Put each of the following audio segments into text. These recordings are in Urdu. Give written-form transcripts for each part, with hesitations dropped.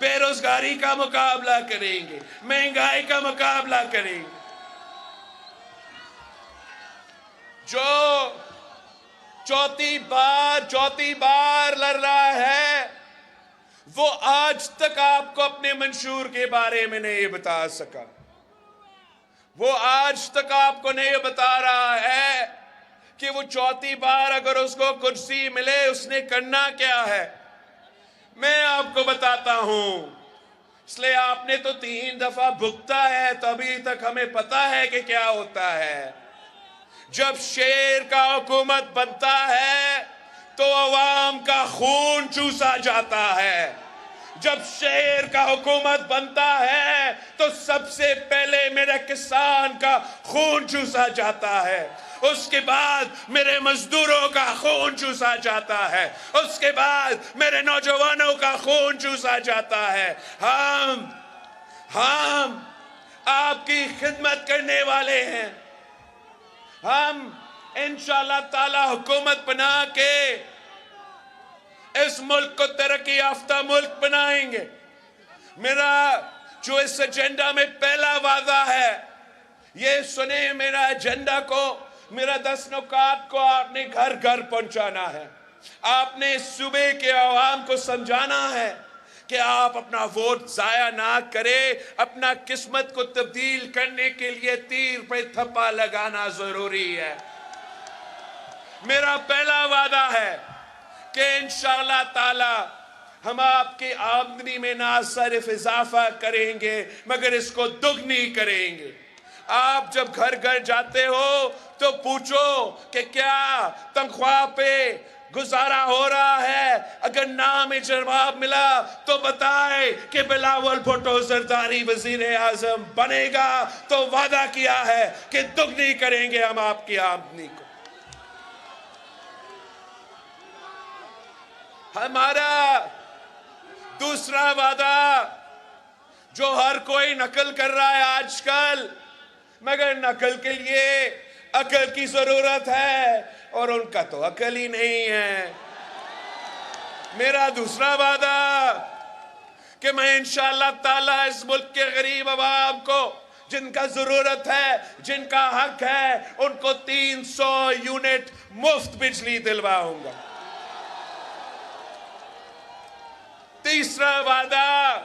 بے روزگاری کا مقابلہ کریں گے، مہنگائی کا مقابلہ کریں گے۔ جو چوتھی بار لڑ رہا ہے، وہ آج تک آپ کو اپنے منشور کے بارے میں نہیں بتا سکا۔ وہ آج تک آپ کو نہیں بتا رہا ہے کہ وہ چوتھی بار اگر اس کو کرسی ملے اس نے کرنا کیا ہے۔ میں آپ کو بتاتا ہوں، اس لئے آپ نے تو 3 دفعہ بھگتا ہے، تو ابھی تک ہمیں پتا ہے کہ کیا ہوتا ہے۔ جب شیر کا حکومت بنتا ہے تو عوام کا خون چوسا جاتا ہے۔ جب شیر کا حکومت بنتا ہے تو سب سے پہلے میرے کسان کا خون چوسا جاتا ہے، اس کے بعد میرے مزدوروں کا خون چوسا جاتا ہے، اس کے بعد میرے نوجوانوں کا خون چوسا جاتا ہے۔ ہم آپ کی خدمت کرنے والے ہیں۔ ہم انشاءاللہ تعالی حکومت بنا کے اس ملک کو ترقی یافتہ ملک بنائیں گے۔ میرا جو اس ایجنڈا میں پہلا وعدہ ہے، یہ سنیں، میرا ایجنڈا کو، میرا 10 نکات کو آپ نے گھر گھر پہنچانا ہے۔ آپ نے صوبے کے عوام کو سمجھانا ہے کہ آپ اپنا ووٹ ضائع نہ کرے، اپنا قسمت کو تبدیل کرنے کے لیے تیر پہ تھپا لگانا ضروری ہے۔ میرا پہلا وعدہ ہے کہ انشاءاللہ تعالی ہم آپ کی آمدنی میں نہ صرف اضافہ کریں گے مگر اس کو دگنی کریں گے۔ آپ جب گھر گھر جاتے ہو تو پوچھو کہ کیا تنخواہ پہ گزارا ہو رہا ہے، اگر نام جواب ملا تو بتائے کہ بلاول بھٹو زرداری وزیر اعظم بنے گا، تو وعدہ کیا ہے کہ دگنی کریں گے ہم آپ کی آمدنی کو۔ ہمارا دوسرا وعدہ جو ہر کوئی نقل کر رہا ہے آج کل، مگر نقل کے لیے عقل کی ضرورت ہے اور ان کا تو عقل ہی نہیں ہے۔ میرا دوسرا وعدہ کہ میں انشاءاللہ تعالی اس ملک کے غریب عوام کو جن کا ضرورت ہے، جن کا حق ہے، ان کو 300 یونٹ مفت بجلی دلواؤں گا۔ تیسرا وعدہ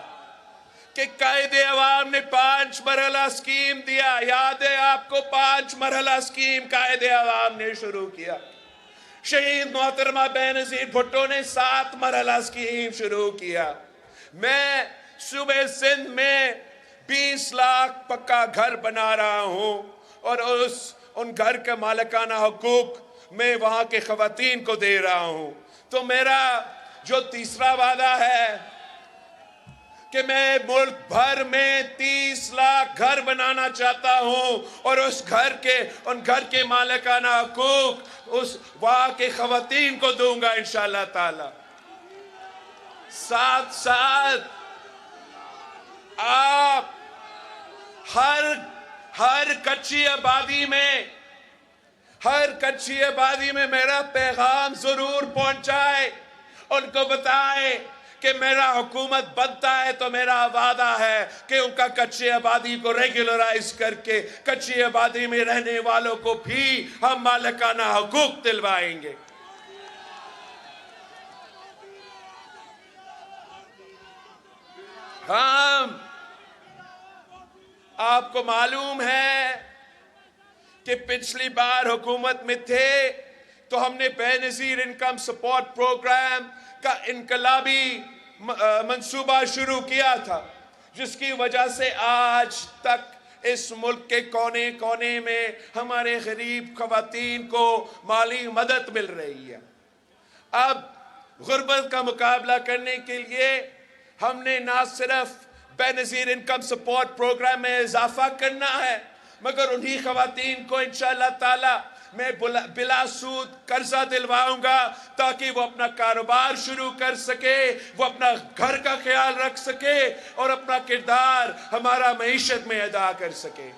کہ قائد عوام نے 5 مرحلہ اسکیم دیا، یاد ہے آپ کو؟ 5 مرحلہ اسکیم قائد عوام نے شروع کیا۔ شہید محترمہ بینظیر بھٹو نے 7 مرحلہ اسکیم شروع کیا۔ میں صوبے سندھ میں 20 لاکھ پکا گھر بنا رہا ہوں اور ان گھر کے مالکانہ حقوق میں وہاں کے خواتین کو دے رہا ہوں۔ تو میرا جو تیسرا وعدہ ہے کہ میں ملک بھر میں 30 لاکھ گھر بنانا چاہتا ہوں اور ان گھر کے مالکانہ حقوق اس وہاں کے خواتین کو دوں گا انشاءاللہ تعالی۔ ساتھ ساتھ آپ ہر کچی آبادی میں میرا پیغام ضرور پہنچائے، ان کو بتائے کہ میرا حکومت بنتا ہے تو میرا وعدہ ہے کہ ان کا کچی آبادی کو ریگولرائز کر کے کچی آبادی میں رہنے والوں کو بھی ہم مالکانہ حقوق دلوائیں گے۔ آپ کو معلوم ہے کہ پچھلی بار حکومت میں تھے تو ہم نے بے نظیر انکم سپورٹ پروگرام کا انقلابی منصوبہ شروع کیا تھا، جس کی وجہ سے آج تک اس ملک کے کونے کونے میں ہمارے غریب خواتین کو مالی مدد مل رہی ہے۔ اب غربت کا مقابلہ کرنے کے لیے ہم نے نہ صرف بے نظیر انکم سپورٹ پروگرام میں اضافہ کرنا ہے مگر انہی خواتین کو انشاءاللہ تعالی میں بلا سود قرضہ دلواؤں گا تاکہ وہ اپنا کاروبار شروع کر سکے، وہ اپنا گھر کا خیال رکھ سکے اور اپنا کردار ہمارا معیشت میں ادا کر سکے۔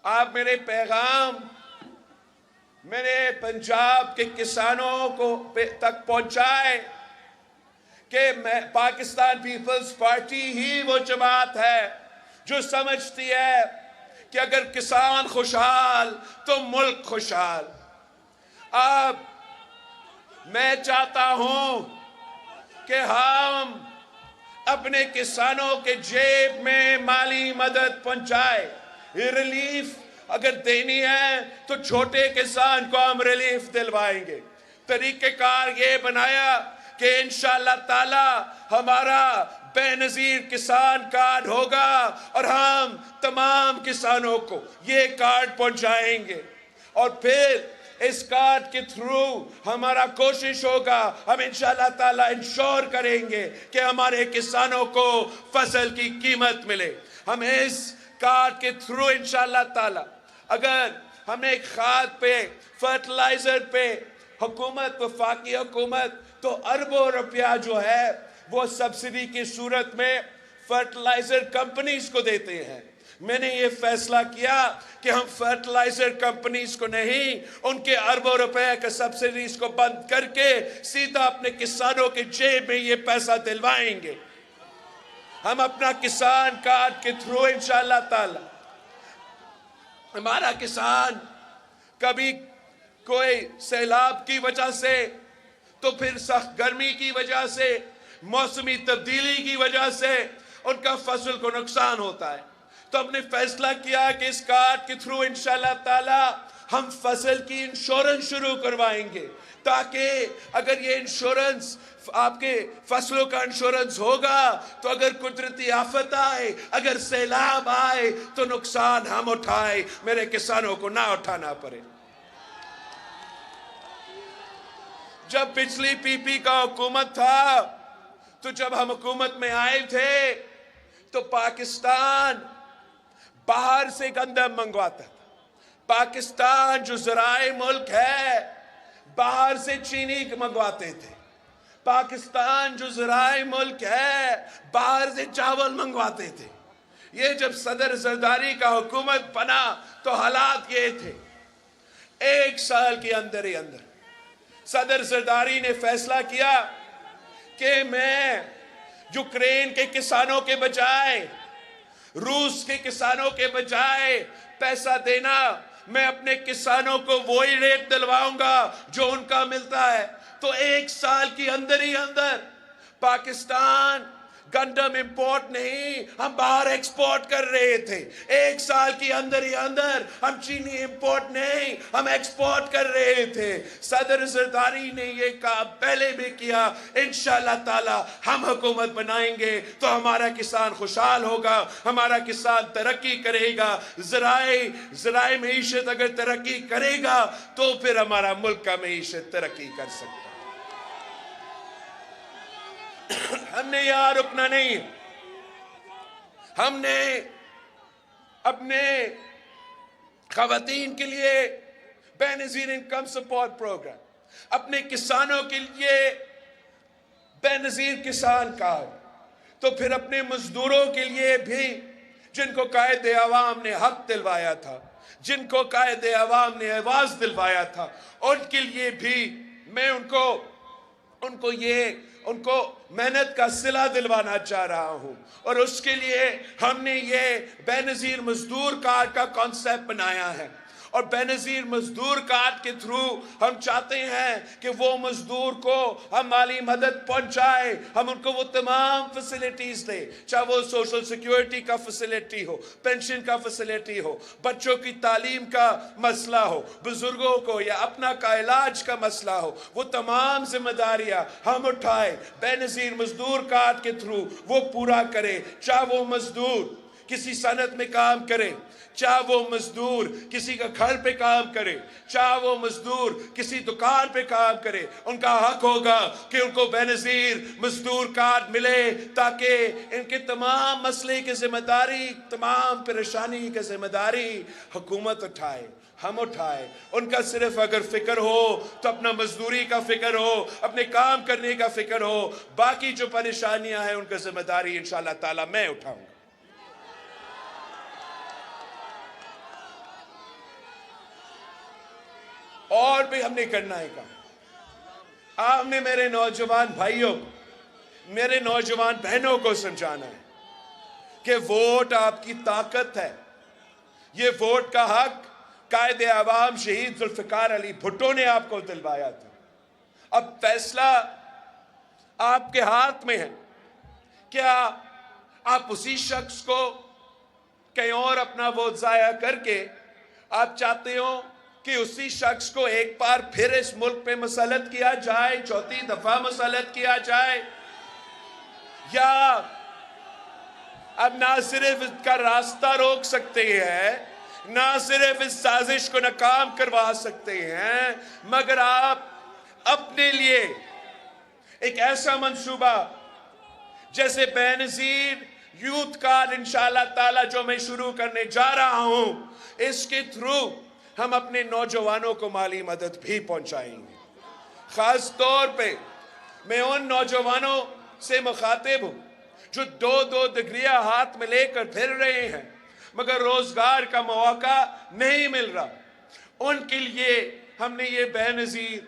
آپ میرے پیغام میرے پنجاب کے کسانوں کو تک پہنچائے کہ پاکستان پیپلز پارٹی ہی وہ جماعت ہے جو سمجھتی ہے کہ اگر کسان خوشحال تو ملک خوشحال۔ اب میں چاہتا ہوں کہ ہم اپنے کسانوں کے جیب میں مالی مدد پہنچائے، ریلیف اگر دینی ہے تو چھوٹے کسان کو ہم ریلیف دلوائیں گے۔ طریقہ کار یہ بنایا کہ انشاءاللہ تعالی ہمارا بے نظیر کسان کارڈ ہوگا اور ہم تمام کسانوں کو یہ کارڈ پہنچائیں گے، اور پھر اس کارڈ کے تھرو ہمارا کوشش ہوگا، ہم انشاءاللہ تعالی انشور کریں گے کہ ہمارے کسانوں کو فصل کی قیمت ملے۔ ہم اس کارڈ کے تھرو انشاءاللہ تعالی اگر ہم ایک کھاد پہ، فرٹیلائزر پہ حکومت، وفاقی حکومت تو اربوں روپیہ جو ہے وہ سبسڈی کی صورت میں فرٹیلائزر کمپنیز کو دیتے ہیں۔ میں نے یہ فیصلہ کیا کہ ہم فرٹیلائزر کمپنیز کو نہیں، ان کے اربوں روپے کے سبسڈیز کو بند کر کے سیدھا اپنے کسانوں کے جیب میں یہ پیسہ دلوائیں گے۔ ہم اپنا کسان کارڈ کے تھرو انشاءاللہ تعالی ہمارا کسان کبھی کوئی سیلاب کی وجہ سے، تو پھر سخت گرمی کی وجہ سے، موسمی تبدیلی کی وجہ سے ان کا فصل کو نقصان ہوتا ہے، تو ہم نے فیصلہ کیا کہ اس کارڈ کے تھرو انشاءاللہ تعالی ہم فصل کی انشورنس شروع کروائیں گے، تاکہ اگر یہ انشورنس آپ کے فصلوں کا انشورنس ہوگا تو اگر قدرتی آفت آئے، اگر سیلاب آئے تو نقصان ہم اٹھائے، میرے کسانوں کو نہ اٹھانا پڑے۔ جب پچھلی پی پی کا حکومت تھا تو جب ہم حکومت میں آئے تھے تو پاکستان باہر سے گندم منگواتا تھا۔ پاکستان جو زرعی ملک ہے باہر سے چینی منگواتے تھے۔ پاکستان جو زرعی ملک ہے باہر سے چاول منگواتے تھے۔ یہ جب صدر زرداری کا حکومت بنا تو حالات یہ تھے۔ ایک سال کے اندر ہی اندر صدر زرداری نے فیصلہ کیا کہ میں یوکرین کے کسانوں کے بجائے، روس کے کسانوں کے بجائے پیسہ دینا، میں اپنے کسانوں کو وہی ریٹ دلواؤں گا جو ان کا ملتا ہے۔ تو ایک سال کی اندر ہی اندر پاکستان گندم امپورٹ نہیں، ہم باہر ایکسپورٹ کر رہے تھے۔ ایک سال کی اندر ہی اندر ہم چینی امپورٹ نہیں، ہم ایکسپورٹ کر رہے تھے۔ صدر زرداری نے یہ کہا، پہلے بھی کیا، انشاءاللہ تعالی ہم حکومت بنائیں گے تو ہمارا کسان خوشحال ہوگا، ہمارا کسان ترقی کرے گا، زرعی معیشت اگر ترقی کرے گا تو پھر ہمارا ملک کا معیشت ترقی کر سکتا۔ ہم نے یہاں رکنا نہیں، ہم نے اپنے خواتین کے لیے بے نظیر انکم سپورٹ پروگرام، اپنے کسانوں کے لیے بے نظیر کسان کارڈ، تو پھر اپنے مزدوروں کے لیے بھی جن کو قائد عوام نے حق دلوایا تھا، جن کو قائد عوام نے آواز دلوایا تھا، ان کے لیے بھی میں ان کو محنت کا صلہ دلوانا چاہ رہا ہوں، اور اس کے لیے ہم نے یہ بے نظیر مزدور کارڈ کا کانسیپٹ بنایا ہے۔ اور بے نظیر مزدور کارڈ کے تھرو ہم چاہتے ہیں کہ وہ مزدور کو ہم مالی مدد پہنچائے، ہم ان کو وہ تمام فیسلٹیز دیں، چاہے وہ سوشل سیکیورٹی کا فیسلٹی ہو، پینشن کا فیسلٹی ہو، بچوں کی تعلیم کا مسئلہ ہو، بزرگوں کو یا اپنا کا علاج کا مسئلہ ہو، وہ تمام ذمہ داریاں ہم اٹھائے، بے نظیر مزدور کارڈ کے تھرو وہ پورا کرے، چاہے وہ مزدور کسی صنعت میں کام کرے، چاہے وہ مزدور کسی کا گھر پہ کام کرے، چاہے وہ مزدور کسی دکان پہ کام کرے، ان کا حق ہوگا کہ ان کو بے نظیر مزدور کارڈ ملے، تاکہ ان کے تمام مسئلے کی ذمہ داری، تمام پریشانی کی ذمہ داری حکومت اٹھائے، ہم اٹھائے۔ ان کا صرف اگر فکر ہو تو اپنا مزدوری کا فکر ہو، اپنے کام کرنے کا فکر ہو، باقی جو پریشانیاں ہیں ان کا ذمہ داری انشاءاللہ تعالی میں اٹھاؤں گا۔ اور بھی ہم نے کرنا ہے کام. آپ نے میرے نوجوان بھائیوں میرے نوجوان بہنوں کو سمجھانا ہے کہ ووٹ آپ کی طاقت ہے. یہ ووٹ کا حق قائد عوام شہید ذوالفقار علی بھٹو نے آپ کو دلوایا تھا. اب فیصلہ آپ کے ہاتھ میں ہے. کیا آپ اسی شخص کو کہیں اور اپنا ووٹ ضائع کر کے آپ چاہتے ہو کہ اسی شخص کو ایک بار پھر اس ملک پہ مسلط کیا جائے, چوتھی دفعہ مسلط کیا جائے, یا اب نہ صرف اس کا راستہ روک سکتے ہیں, نہ صرف اس سازش کو ناکام کروا سکتے ہیں, مگر آپ اپنے لیے ایک ایسا منصوبہ جیسے بے نظیر یوتھ کارڈ انشاءاللہ تعالی جو میں شروع کرنے جا رہا ہوں, اس کے تھرو ہم اپنے نوجوانوں کو مالی مدد بھی پہنچائیں گے. خاص طور پہ میں ان نوجوانوں سے مخاطب ہوں جو دو ڈگریاں ہاتھ میں لے کر پھر رہے ہیں مگر روزگار کا موقع نہیں مل رہا. ان کے لیے ہم نے یہ بے نظیر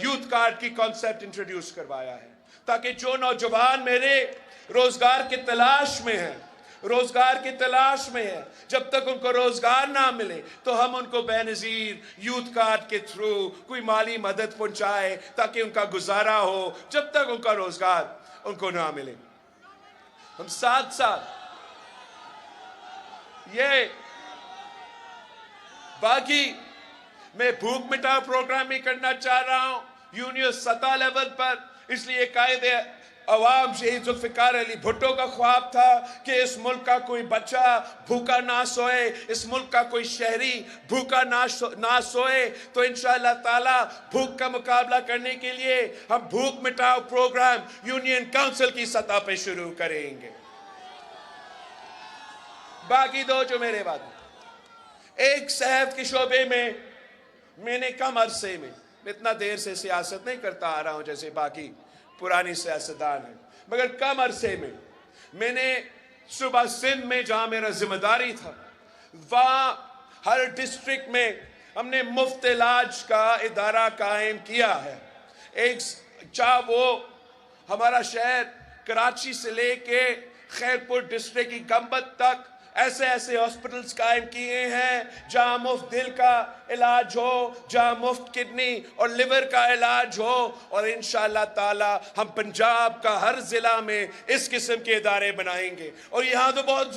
یوتھ کارڈ کی کانسیپٹ انٹروڈیوس کروایا ہے تاکہ جو نوجوان میرے روزگار کی تلاش میں ہیں جب تک ان کو روزگار نہ ملے تو ہم ان کو بے نظیر یوتھ کارڈ کے تھرو کوئی مالی مدد پہنچائے تاکہ ان کا گزارا ہو جب تک ان کا روزگار ان کو نہ ملے. ہم ساتھ یہ باقی میں بھوک مٹاؤ پروگرام بھی کرنا چاہ رہا ہوں یونین سطح لیول پر. اس لیے قائد عوام شہید ذوالفقار علی بھٹو کا خواب تھا کہ اس ملک کا کوئی بچہ بھوکا نہ سوئے, اس ملک کا کوئی شہری بھوکا نہ سوئے. تو انشاءاللہ تعالی بھوک کا مقابلہ کرنے کے لیے ہم بھوک مٹاؤ پروگرام یونین کونسل کی سطح پہ شروع کریں گے. باقی دو جو میرے بعد, ایک صحت کے شعبے میں نے کم عرصے میں, اتنا دیر سے سیاست نہیں کرتا آ رہا ہوں جیسے باقی پرانی سیاستدان ہیں, مگر کم عرصے میں نے صوبہ سندھ میں جہاں میرا ذمہ داری تھا وہاں ہر ڈسٹرکٹ میں ہم نے مفت علاج کا ادارہ قائم کیا ہے. ایک چاہے وہ ہمارا شہر کراچی سے لے کے خیرپور ڈسٹرکٹ کی گمبت تک ایسے ہاسپٹلز قائم کیے ہیں جہاں مفت دل کا علاج ہو, جہاں مفت کڈنی اور لیور کا علاج ہو. اور انشاءاللہ تعالی ہم پنجاب کا ہر ضلع میں اس قسم کے ادارے بنائیں گے. اور یہاں تو بہت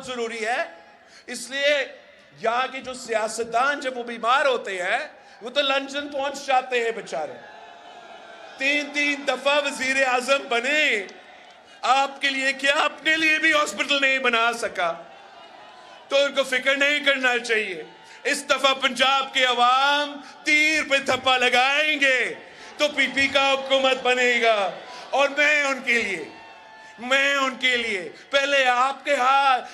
ضروری ہے, اس لیے یہاں کے جو سیاستدان جب وہ بیمار ہوتے ہیں وہ تو لندن پہنچ جاتے ہیں بیچارے, 3 دفعہ وزیر اعظم بنے, آپ کے لیے کیا اپنے لیے بھی ہاسپٹل نہیں بنا سکا. تو ان کو فکر نہیں کرنا چاہیے. اس دفعہ پنجاب کے عوام تیر پہ تھپا لگائیں گے تو پی پی کا حکومت بنے گا. اور میں ان کے لیے پہلے آپ کے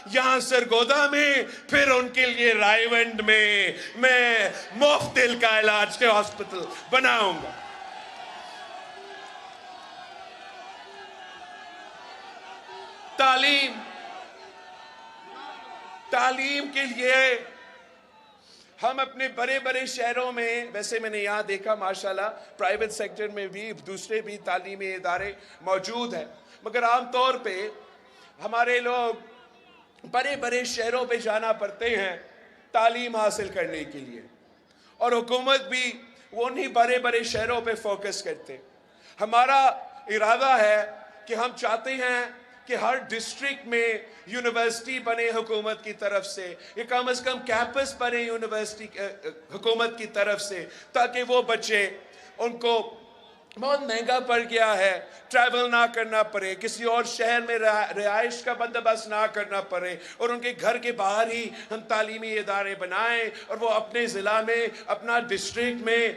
یہاں سرگودا میں, پھر ان کے لیے رائے ونڈ میں مفت دل کا علاج کے ہاسپٹل بناؤں گا. تعلیم کے لیے ہم اپنے بڑے شہروں میں, ویسے میں نے یہاں دیکھا ماشاءاللہ پرائیویٹ سیکٹر میں بھی دوسرے بھی تعلیمی ادارے موجود ہیں, مگر عام طور پہ ہمارے لوگ بڑے شہروں پہ جانا پڑتے ہیں تعلیم حاصل کرنے کے لیے, اور حکومت بھی وہ انہی بڑے شہروں پہ فوکس کرتے. ہمارا ارادہ ہے کہ ہم چاہتے ہیں کہ ہر ڈسٹرکٹ میں یونیورسٹی بنے حکومت کی طرف سے, یا کم از کم کیمپس بنے یونیورسٹی حکومت کی طرف سے, تاکہ وہ بچے, ان کو بہت مہنگا پڑ گیا ہے, ٹریول نہ کرنا پڑے, کسی اور شہر میں رہائش کا بندوبست نہ کرنا پڑے, اور ان کے گھر کے باہر ہی ہم تعلیمی ادارے بنائیں اور وہ اپنے ضلع میں, اپنا ڈسٹرکٹ میں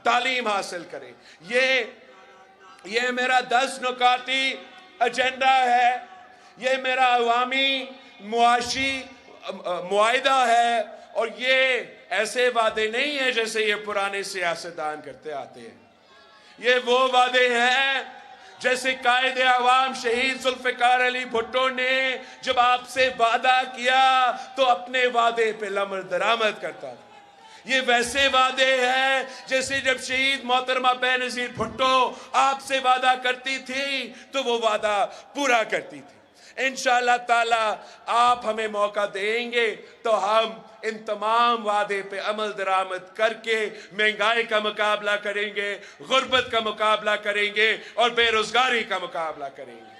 تعلیم حاصل کریں. یہ میرا 10 نکاتی ایجنڈا ہے, یہ میرا عوامی معاشی معاہدہ ہے, اور یہ ایسے وعدے نہیں ہیں جیسے یہ پرانے سیاستدان کرتے آتے ہیں. یہ وہ وعدے ہیں جیسے قائد عوام شہید ذوالفقار علی بھٹو نے جب آپ سے وعدہ کیا تو اپنے وعدے پہ لمر درآمد کرتا تھا. یہ ویسے وعدے ہیں جیسے جب شہید محترمہ بینظیر بھٹو آپ سے وعدہ کرتی تھی تو وہ وعدہ پورا کرتی تھی۔ انشاءاللہ تعالی آپ ہمیں موقع دیں گے تو ہم ان تمام وعدے پہ عمل درآمد کر کے مہنگائی کا مقابلہ کریں گے، غربت کا مقابلہ کریں گے اور بے روزگاری کا مقابلہ کریں گے۔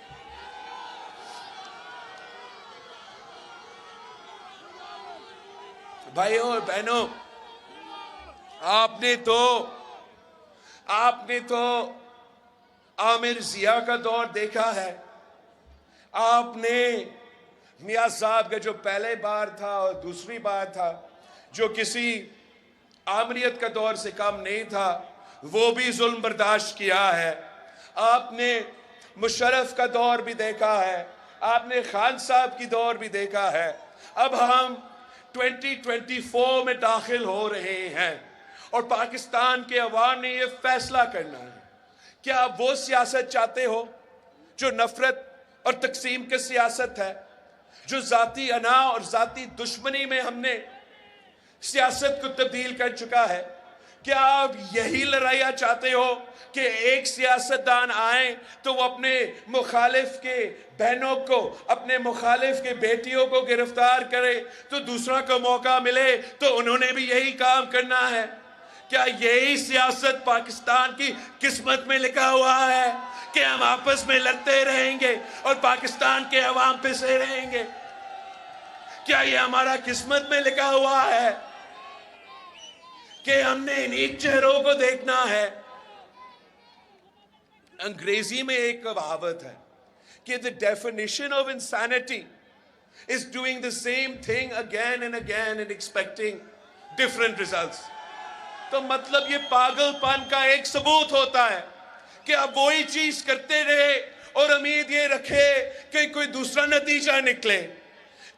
بھائیوں اور بہنوں، آپ نے تو عامر ضیاء کا دور دیکھا ہے، آپ نے میاں صاحب کا جو پہلے بار تھا اور دوسری بار تھا، جو کسی آمریت کا دور سے کم نہیں تھا، وہ بھی ظلم برداشت کیا ہے۔ آپ نے مشرف کا دور بھی دیکھا ہے، آپ نے خان صاحب کی دور بھی دیکھا ہے۔ اب ہم 2024 میں داخل ہو رہے ہیں اور پاکستان کے عوام نے یہ فیصلہ کرنا ہے، کیا آپ وہ سیاست چاہتے ہو جو نفرت اور تقسیم کی سیاست ہے، جو ذاتی انا اور ذاتی دشمنی میں ہم نے سیاست کو تبدیل کر چکا ہے؟ کیا آپ یہی لڑائیاں چاہتے ہو کہ ایک سیاستدان آئیں تو وہ اپنے مخالف کے بہنوں کو، اپنے مخالف کے بیٹیوں کو گرفتار کرے تو دوسرا کو موقع ملے تو انہوں نے بھی یہی کام کرنا ہے؟ کیا یہی سیاست پاکستان کی قسمت میں لکھا ہوا ہے کہ ہم آپس میں لڑتے رہیں گے اور پاکستان کے عوام پسے رہیں گے؟ کیا یہ ہمارا قسمت میں لکھا ہوا ہے کہ ہم نے انہی چہروں کو دیکھنا ہے؟ انگریزی میں ایک کہاوت ہے کہ the definition of insanity is doing the same thing again and again and expecting different results. تو مطلب یہ پاگل پن کا ایک ثبوت ہوتا ہے کہ آپ وہی چیز کرتے رہے اور امید یہ رکھے کہ کوئی دوسرا نتیجہ نکلے۔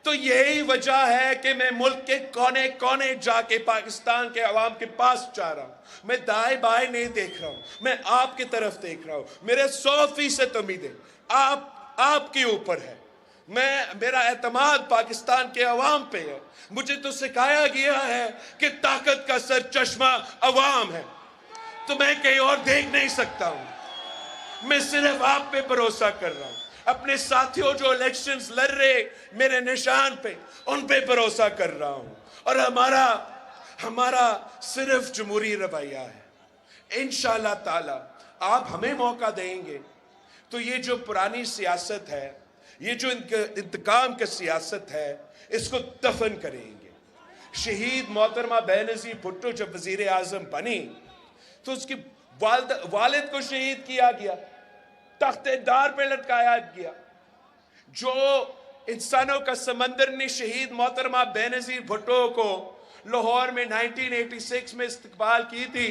تو یہی وجہ ہے کہ میں ملک کے کونے کونے جا کے پاکستان کے عوام کے پاس جا رہا ہوں۔ میں دائیں بائیں نہیں دیکھ رہا ہوں، میں آپ کی طرف دیکھ رہا ہوں۔ میرے 100% امیدیں آپ کے اوپر ہے۔ میرا اعتماد پاکستان کے عوام پہ ہے۔ مجھے تو سکھایا گیا ہے کہ طاقت کا سرچشمہ عوام ہے، تو میں کہیں اور دیکھ نہیں سکتا ہوں۔ میں صرف آپ پہ بھروسہ کر رہا ہوں، اپنے ساتھیوں جو الیکشنز لڑ رہے میرے نشان پہ، ان پہ بھروسہ کر رہا ہوں، اور ہمارا صرف جمہوری رویہ ہے۔ انشاءاللہ تعالی آپ ہمیں موقع دیں گے تو یہ جو پرانی سیاست ہے، یہ جو انتقام کی سیاست ہے، اس کو دفن کریں گے۔ شہید محترمہ بینظیر بھٹو جب وزیر اعظم بنی تو اس کی والد کو شہید کیا گیا، تخت دار پہ لٹکایا گیا۔ جو انسانوں کا سمندر نے شہید محترمہ بینظیر بھٹو کو لاہور میں 1986 میں استقبال کی تھی،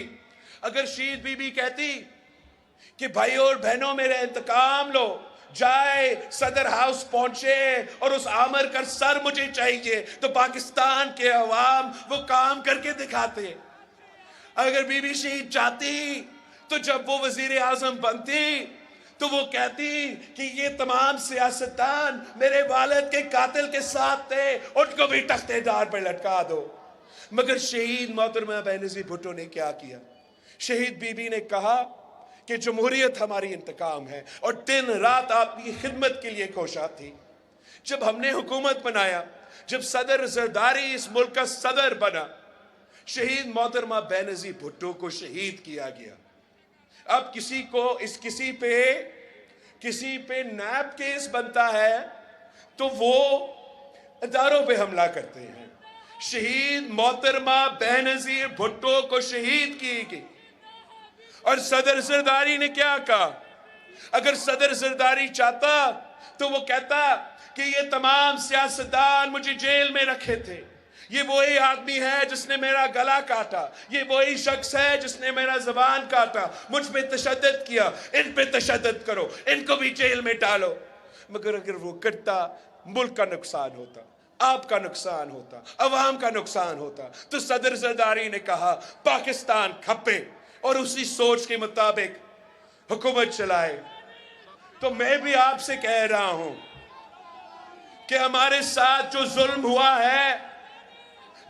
اگر شہید بی بی کہتی کہ بھائیوں اور بہنوں میرے انتقام لو، جائے صدر ہاؤس پہنچے اور اس عامر کا سر مجھے چاہیے، تو پاکستان کے عوام وہ کام کر کے دکھاتے۔ اگر بی بی شہید چاہتی تو جب وہ وزیر اعظم بنتی تو وہ کہتی کہ یہ تمام سیاستدان میرے والد کے قاتل کے ساتھ تھے، ان کو بھی تخت دار پر لٹکا دو۔ مگر شہید محترمہ بینظیر بھٹو نے کیا کیا؟ شہید بی بی نے کہا کہ جمہوریت ہماری انتقام ہے، اور دن رات آپ کی خدمت کے لیے کوشاں تھی۔ جب ہم نے حکومت بنایا، جب صدر زرداری اس ملک کا صدر بنا، شہید محترمہ بینظیر بھٹو کو شہید کیا گیا۔ اب کسی پہ نیب کیس بنتا ہے تو وہ اداروں پہ حملہ کرتے ہیں۔ شہید محترمہ بینظیر بھٹو کو شہید کی گئی، اور صدر زرداری نے کیا کہا؟ اگر صدر زرداری چاہتا تو وہ کہتا کہ یہ تمام سیاستدان مجھے جیل میں رکھے تھے، یہ وہی آدمی ہے جس نے میرا گلا کاٹا، یہ وہی شخص ہے جس نے میرا زبان کاٹا، مجھ پہ تشدد کیا، ان پہ تشدد کرو، ان کو بھی جیل میں ڈالو۔ مگر اگر وہ کرتا، ملک کا نقصان ہوتا، آپ کا نقصان ہوتا، عوام کا نقصان ہوتا۔ تو صدر زرداری نے کہا پاکستان کھپے اور اسی سوچ کے مطابق حکومت چلائے۔ تو میں بھی آپ سے کہہ رہا ہوں کہ ہمارے ساتھ جو ظلم ہوا ہے،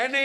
NA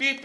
PP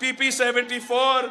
PP 74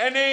NA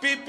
PP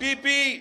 PP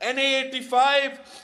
NA 85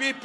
PP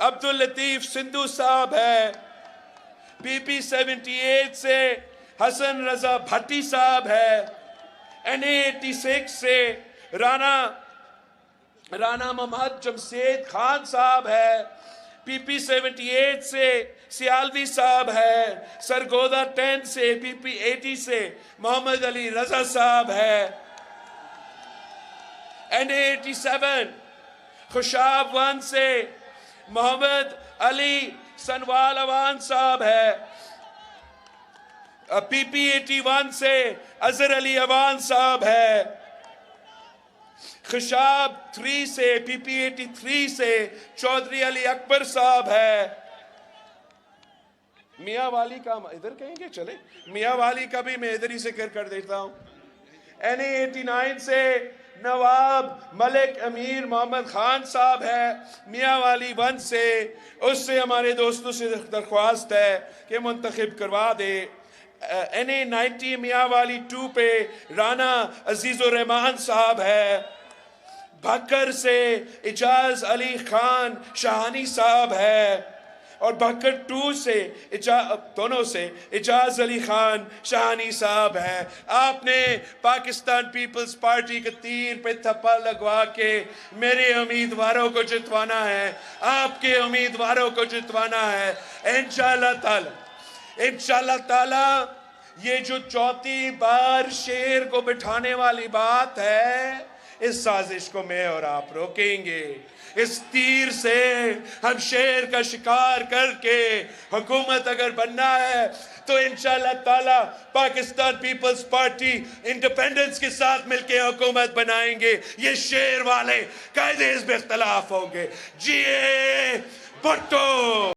Abdul Latif Sindhu صاحب ہے. PP 78 سے حسن رضا بھٹی صاحب ہے. NA 86 سے رانا محمد جمشید خان صاحب ہے. PP 78 سے سیالوی صاحب ہے. سرگودا 10 سے PP 80 سے محمد علی رضا صاحب ہے. NA 87 خوشاب 1 سے محمد علی سنوال اوان صاحب ہے. PP 81 سے اظہر علی اوان صاحب ہے. خشاب 3 سے PP 83 سے چودھری علی اکبر صاحب ہے. میاں والی کا ادھر کہیں گے چلے میاں والی کا بھی میں ادھر ہی ذکر کر دیتا ہوں. NA 89 سے نواب ملک امیر محمد خان صاحب ہے. میاں والی 1 سے اس سے ہمارے دوستوں سے درخواست ہے کہ منتخب کروا دے. NA 90 میاں والی 2 پہ رانا عزیز الرحمان صاحب ہے. بھکر سے اجاز علی خان شاہانی صاحب ہے. اور بھکر 2 سے دونوں سے اجاز علی خان شاہانی صاحب ہے. آپ نے پاکستان پیپلز پارٹی کے تیر پہ تھپا لگوا کے میرے امیدواروں کو جتوانا ہے, آپ کے امیدواروں کو جتوانا ہے انشاءاللہ تعالی. یہ جو چوتھی بار شیر کو بٹھانے والی بات ہے, اس سازش کو میں اور آپ روکیں گے. اس تیر سے ہم شیر کا شکار کر کے حکومت اگر بننا ہے تو انشاءاللہ تعالی پاکستان پیپلز پارٹی انڈیپینڈنس کے ساتھ مل کے حکومت بنائیں گے. یہ شیر والے قائد حزب اختلاف ہوں گے. جی بھٹو.